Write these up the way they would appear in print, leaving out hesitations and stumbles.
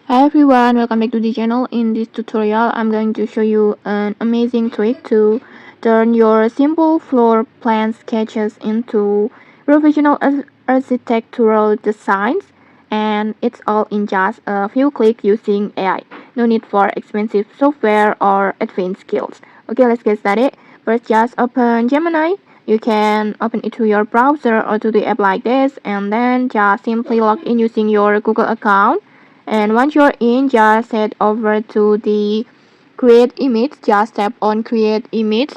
Hi everyone, welcome back to the channel. In this tutorial, I'm going to show you an amazing trick to turn your simple floor plan sketches into professional architectural designs, and it's all in just a few clicks using AI. No need for expensive software or advanced skills. Okay, let's get started. First, just open Gemini. You can open it to your browser or to the app like this, and then just simply log in using your Google account. And once you're in, just head over to the create image. Just tap on create image.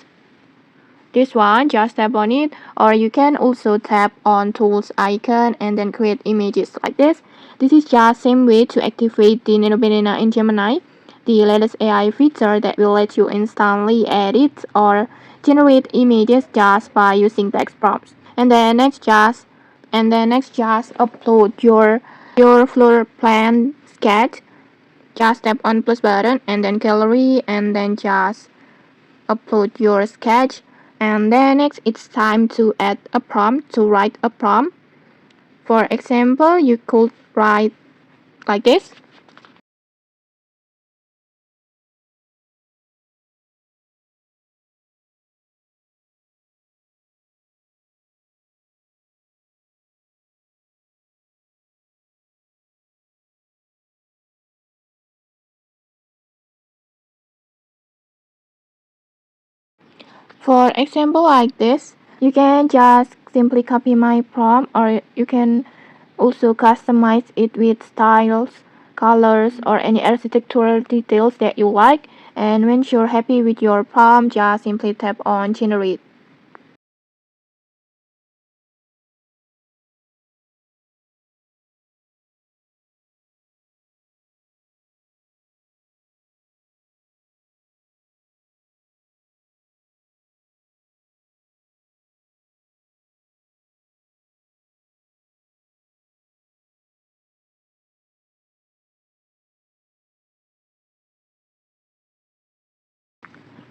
This one, just tap on it, or you can also tap on tools icon and then create images like this. This is just same way to activate the Nano Banana in Gemini, the latest AI feature that will let you instantly edit or generate images just by using text prompts. And then next just upload your floor plan sketch. Just tap on plus button and then gallery and then just upload your sketch. And then next it's time to add a prompt, to write a prompt. For example, you could write like this. For example like this, you can just simply copy my prompt, or you can also customize it with styles, colors, or any architectural details that you like. And when you're happy with your prompt, just simply tap on generate.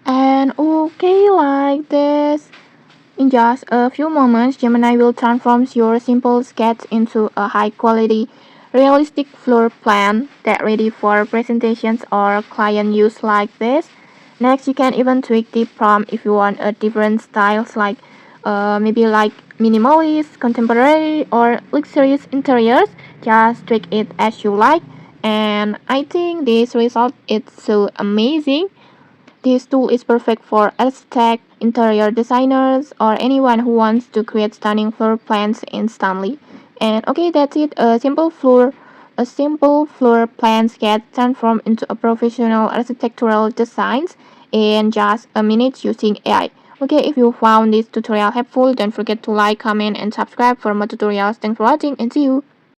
And okay, like this. In just a few moments, Gemini will transform your simple sketch into a high-quality, realistic floor plan that's ready for presentations or client use like this. Next, you can even tweak the prompt if you want a different styles like maybe like minimalist, contemporary, or luxurious interiors. Just tweak it as you like. And I think this result is so amazing. This tool is perfect for architects, interior designers, or anyone who wants to create stunning floor plans instantly. And okay, that's it. A simple floor plan sketch transformed into a professional architectural designs in just a minute using AI. Okay, if you found this tutorial helpful, don't forget to like, comment, and subscribe for more tutorials. Thanks for watching, and see you.